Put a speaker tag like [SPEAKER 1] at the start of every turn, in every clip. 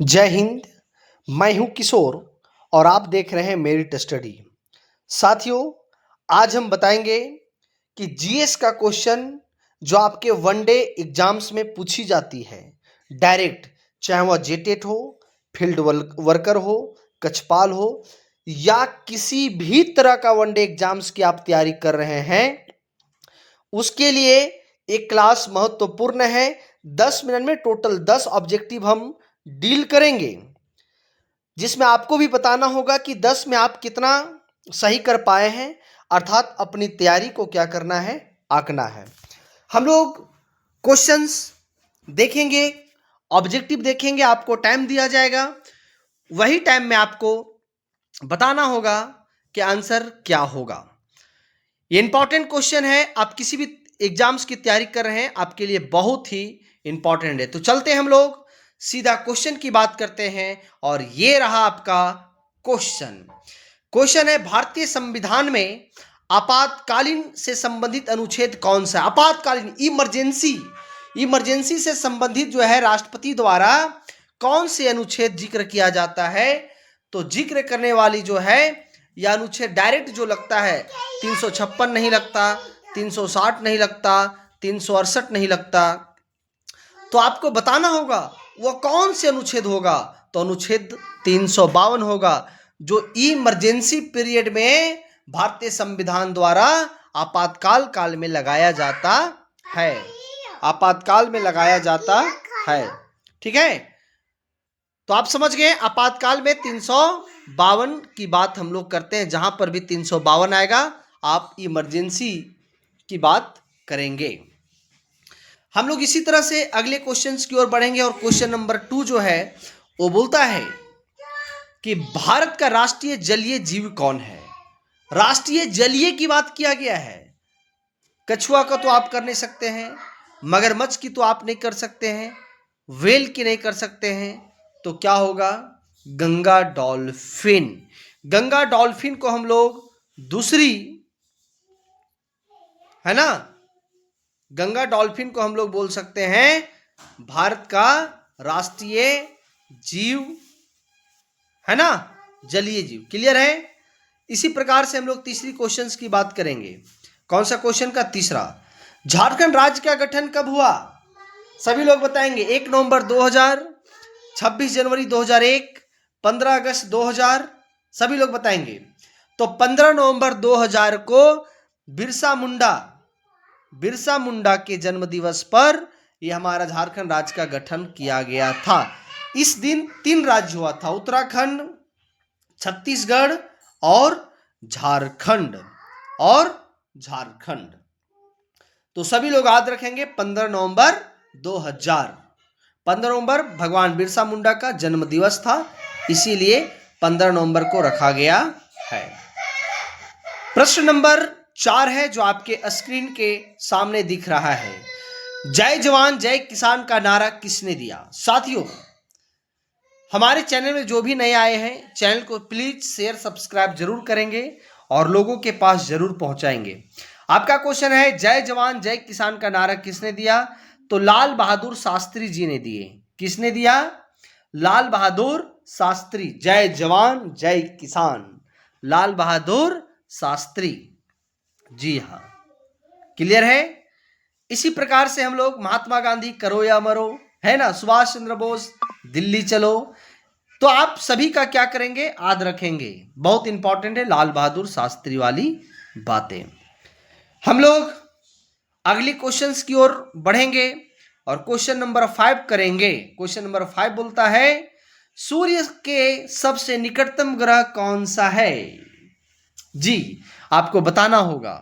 [SPEAKER 1] जय हिंद। मैं हूं किशोर और आप देख रहे हैं मेरिट स्टडी। साथियों, आज हम बताएंगे कि जीएस का क्वेश्चन जो आपके वनडे एग्जाम्स में पूछी जाती है डायरेक्ट, चाहे वह जेटेट हो, फील्ड वर्कर हो, कछपाल हो या किसी भी तरह का वनडे एग्जाम्स की आप तैयारी कर रहे हैं, उसके लिए एक क्लास महत्वपूर्ण है। 10 मिनट में टोटल 10 ऑब्जेक्टिव हम डील करेंगे, जिसमें आपको भी बताना होगा कि 10 में आप कितना सही कर पाए हैं, अर्थात अपनी तैयारी को क्या करना है, आंकना है। हम लोग क्वेश्चंस देखेंगे, ऑब्जेक्टिव देखेंगे, आपको टाइम दिया जाएगा, वही टाइम में आपको बताना होगा कि आंसर क्या होगा। ये इंपॉर्टेंट क्वेश्चन है, आप किसी भी एग्जाम्स की तैयारी कर रहे हैं, आपके लिए बहुत ही इंपॉर्टेंट है। तो चलते हैं हम लोग सीधा क्वेश्चन की बात करते हैं और ये रहा आपका क्वेश्चन। क्वेश्चन है, भारतीय संविधान में आपातकालीन से संबंधित अनुच्छेद कौन सा है? आपातकालीन, इमरजेंसी से संबंधित जो है राष्ट्रपति द्वारा कौन से अनुच्छेद जिक्र किया जाता है? तो जिक्र करने वाली जो है यह अनुच्छेद डायरेक्ट जो लगता है 356 नहीं लगता, 360 नहीं लगता, 368 नहीं लगता। तो आपको बताना होगा वह कौन से अनुच्छेद होगा। तो अनुच्छेद 352 होगा, जो इमरजेंसी पीरियड में भारतीय संविधान द्वारा आपातकाल काल में लगाया जाता है, आपातकाल में लगाया जाता है। ठीक है, तो आप समझ गए। आपातकाल में 352 की बात हम लोग करते हैं, जहां पर भी 352 आएगा आप इमरजेंसी की बात करेंगे। हम लोग इसी तरह से अगले क्वेश्चंस की ओर बढ़ेंगे और क्वेश्चन नंबर 2 जो है वो बोलता है कि भारत का राष्ट्रीय जलीय जीव कौन है? राष्ट्रीय जलीय की बात किया गया है। कछुआ का तो आप कर नहीं सकते हैं, मगरमच्छ की तो आप नहीं कर सकते हैं, व्हेल की नहीं कर सकते हैं, तो क्या होगा? गंगा डॉल्फिन। गंगा डॉल्फिन को हम लोग दूसरी, है ना, गंगा डॉल्फिन को हम लोग बोल सकते हैं भारत का राष्ट्रीय जीव, है ना, जलीय जीव। क्लियर है? इसी प्रकार से हम लोग तीसरी क्वेश्चंस की बात करेंगे। कौन सा क्वेश्चन का? तीसरा, झारखंड राज्य का गठन कब हुआ? सभी लोग बताएंगे। 1 नवंबर 2000, 26 जनवरी 2001, 15 अगस्त 2000, सभी लोग बताएंगे। तो 15 नवंबर 2000 को बिरसा मुंडा के जन्म दिवस पर यह हमारा झारखंड राज्य का गठन किया गया था। इस दिन 3 राज्य हुआ था, उत्तराखंड, छत्तीसगढ़ और झारखंड। तो सभी लोग याद रखेंगे 15 नवंबर 2000। 15 नवंबर भगवान बिरसा मुंडा का जन्म दिवस था, इसीलिए 15 नवंबर को रखा गया है। प्रश्न नंबर 4 है जो आपके स्क्रीन के सामने दिख रहा है। जय जवान जय किसान का नारा किसने दिया? साथियों, हमारे चैनल में जो भी नए आए हैं, चैनल को प्लीज शेयर सब्सक्राइब जरूर करेंगे और लोगों के पास जरूर पहुंचाएंगे। आपका क्वेश्चन है, जय जवान जय किसान का नारा किसने दिया? तो लाल बहादुर शास्त्री जी ने दिए। किसने दिया? लाल बहादुर शास्त्री। जय जवान जय किसान, लाल बहादुर शास्त्री। जी हाँ, क्लियर है? इसी प्रकार से हम लोग महात्मा गांधी करो या मरो, है ना, सुभाष चंद्र बोस दिल्ली चलो, तो आप सभी का क्या करेंगे? याद रखेंगे। बहुत इंपॉर्टेंट है लाल बहादुर शास्त्री वाली बातें। हम लोग अगली क्वेश्चंस की ओर बढ़ेंगे और क्वेश्चन नंबर 5 करेंगे। क्वेश्चन नंबर 5 बोलता है, सूर्य के सबसे निकटतम ग्रह कौन सा है? जी, आपको बताना होगा।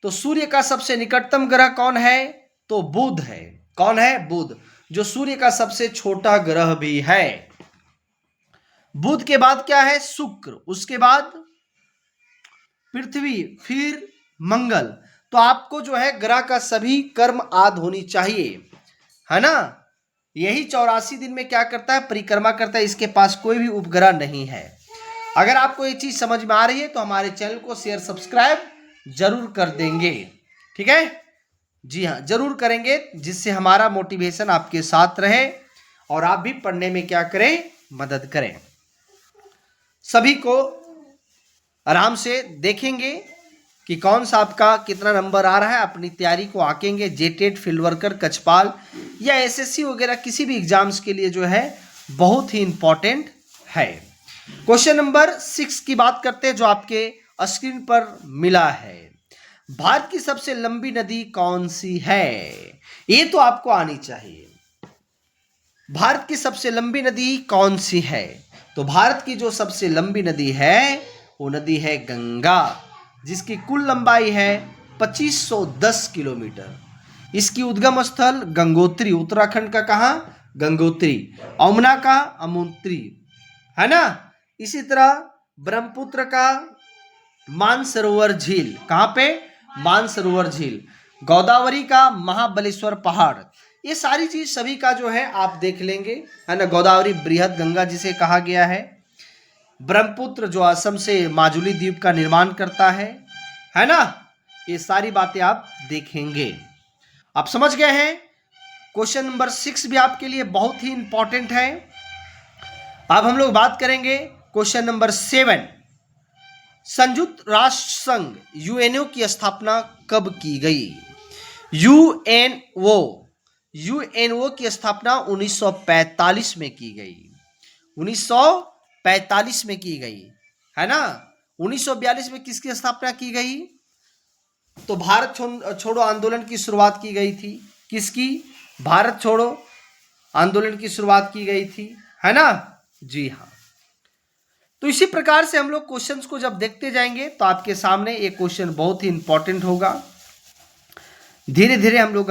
[SPEAKER 1] तो सूर्य का सबसे निकटतम ग्रह कौन है? तो बुध है। कौन है? बुध, जो सूर्य का सबसे छोटा ग्रह भी है। बुध के बाद क्या है? शुक्र, उसके बाद पृथ्वी, फिर मंगल। तो आपको जो है ग्रह का सभी कर्म आद होनी चाहिए, है ना। यही 84 दिन में क्या करता है? परिक्रमा करता है। इसके पास कोई भी उपग्रह नहीं है। अगर आपको ये चीज समझ में आ रही है तो हमारे चैनल को शेयर सब्सक्राइब जरूर कर देंगे। ठीक है? जी हाँ, जरूर करेंगे, जिससे हमारा मोटिवेशन आपके साथ रहे और आप भी पढ़ने में क्या करें, मदद करें। सभी को आराम से देखेंगे कि कौन सा आपका कितना नंबर आ रहा है, अपनी तैयारी को आंकेंगे। जेटेट, फील्ड वर्कर, कचपाल या एसएससी वगैरह किसी भी एग्जाम्स के लिए जो है बहुत ही इंपॉर्टेंट है। क्वेश्चन नंबर 6 की बात करते हैं जो आपके स्क्रीन पर मिला है। भारत की सबसे लंबी नदी कौन सी है? ये तो आपको आनी चाहिए। भारत की सबसे लंबी नदी कौन सी है? तो भारत की जो सबसे लंबी नदी है वो नदी है गंगा, जिसकी कुल लंबाई है 2510 किलोमीटर। इसकी उद्गम स्थल गंगोत्री, उत्तराखंड का कहां, गंगोत्री। यमुना का अमुत्री, है ना। इसी तरह ब्रह्मपुत्र का मानसरोवर झील, कहां पे, मानसरोवर झील। गोदावरी का महाबलेश्वर पहाड़। ये सारी चीज सभी का जो है आप देख लेंगे, है ना। गोदावरी बृहद गंगा जिसे कहा गया है। ब्रह्मपुत्र जो असम से माजुली द्वीप का निर्माण करता है ना। ये सारी बातें आप देखेंगे। आप समझ गए हैं। क्वेश्चन नंबर 6 भी आपके लिए बहुत ही इंपॉर्टेंट है। अब हम लोग बात करेंगे क्वेश्चन नंबर 7। संयुक्त राष्ट्र संघ यूएनओ की स्थापना कब की गई? यूएनओ की स्थापना 1945 में की गई। 1945 में की गई, है ना। 1942 में किसकी स्थापना की गई? तो भारत छोड़ो आंदोलन की शुरुआत की गई थी। किसकी? भारत छोड़ो आंदोलन की शुरुआत की गई थी, है ना। जी हाँ। तो इसी प्रकार से हम लोग क्वेश्चंस को जब देखते जाएंगे तो आपके सामने एक क्वेश्चन बहुत ही इंपॉर्टेंट होगा। धीरे धीरे हम लोग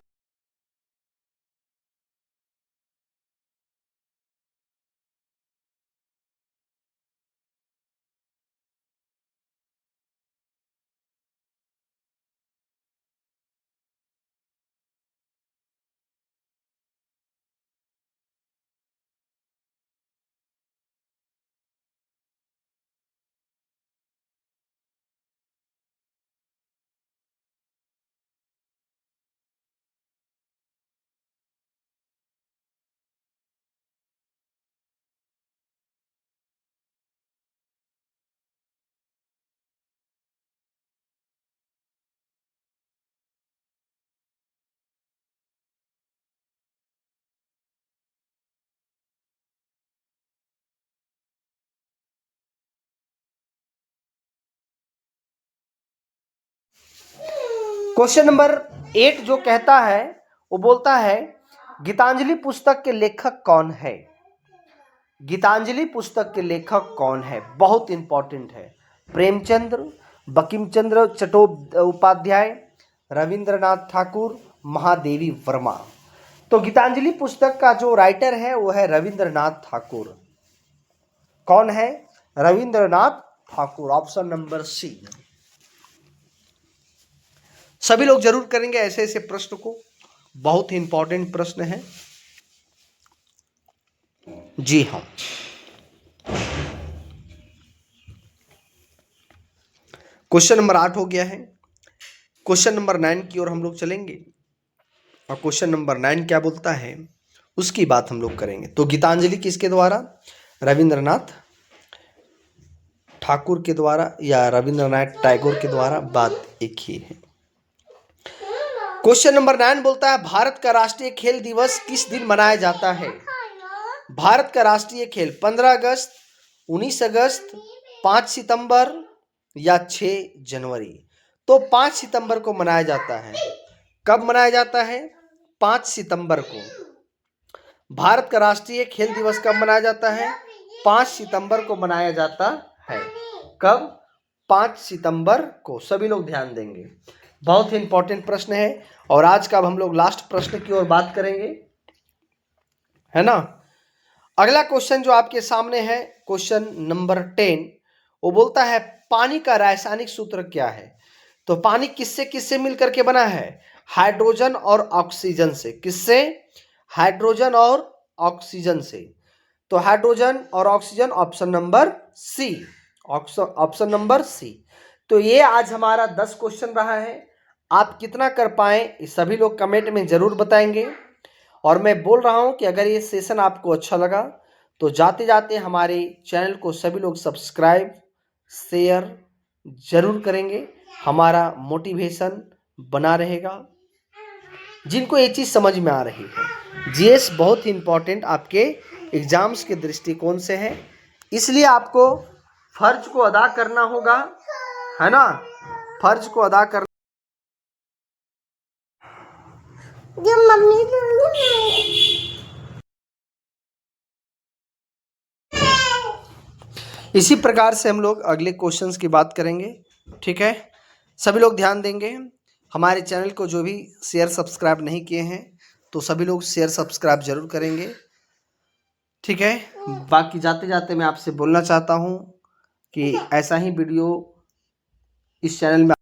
[SPEAKER 1] क्वेश्चन नंबर 8 जो कहता है वो बोलता है गीतांजलि पुस्तक के लेखक कौन है? गीतांजलि पुस्तक के लेखक कौन है? बहुत इंपॉर्टेंट है। प्रेमचंद्र, बंकिम चंद्र चट्टोपाध्याय, रविंद्रनाथ ठाकुर, महादेवी वर्मा। तो गीतांजलि पुस्तक का जो राइटर है वो है रविंद्रनाथ ठाकुर। कौन है? Rabindranath Thakur. Option number C. सभी लोग जरूर करेंगे ऐसे ऐसे प्रश्न को, बहुत ही इंपॉर्टेंट प्रश्न है। जी हाँ। क्वेश्चन नंबर 8 हो गया है। क्वेश्चन नंबर 9 की ओर हम लोग चलेंगे और क्वेश्चन नंबर 9 क्या बोलता है उसकी बात हम लोग करेंगे। तो गीतांजलि किसके द्वारा? रविंद्रनाथ ठाकुर के द्वारा या रविंद्रनाथ टैगोर के द्वारा, बात एक ही है। क्वेश्चन नंबर 9 बोलता है भारत का राष्ट्रीय खेल दिवस किस दिन मनाया जाता है? भारत का राष्ट्रीय खेल 15 अगस्त, 19 अगस्त, 5 सितंबर या 6 जनवरी। तो 5 सितंबर को मनाया जाता है। कब मनाया जाता है? 5 सितंबर को। भारत का राष्ट्रीय खेल दिवस कब मनाया जाता है? 5 सितंबर को मनाया जाता है। कब? 5 सितंबर को। सभी लोग ध्यान देंगे, बहुत ही इंपॉर्टेंट प्रश्न है। और आज का अब हम लोग लास्ट प्रश्न की ओर बात करेंगे, है ना। अगला क्वेश्चन जो आपके सामने है क्वेश्चन नंबर 10, वो बोलता है पानी का रासायनिक सूत्र क्या है? तो पानी किससे किससे मिलकर के बना है? हाइड्रोजन और ऑक्सीजन से। किससे? हाइड्रोजन और ऑक्सीजन से। तो हाइड्रोजन और oxygen, option number C. Option number C. तो ये आज हमारा 10 क्वेश्चन रहा है। आप कितना कर पाए सभी लोग कमेंट में जरूर बताएंगे। और मैं बोल रहा हूं कि अगर ये सेशन आपको अच्छा लगा तो जाते जाते हमारे चैनल को सभी लोग सब्सक्राइब शेयर जरूर करेंगे, हमारा मोटिवेशन बना रहेगा। जिनको ये चीज़ समझ में आ रही है, जीएस बहुत ही इम्पोर्टेंट आपके एग्जाम्स के दृष्टिकोण से है, इसलिए आपको फर्ज को अदा करना होगा, है ना। फर्ज को अदा करना जो इसी प्रकार से हम लोग अगले क्वेश्चंस की बात करेंगे। ठीक है, सभी लोग ध्यान देंगे। हमारे चैनल को जो भी शेयर सब्सक्राइब नहीं किए हैं तो सभी लोग शेयर सब्सक्राइब जरूर करेंगे। ठीक है, बाकी जाते जाते मैं आपसे बोलना चाहता हूँ कि ऐसा ही वीडियो इस चैनल में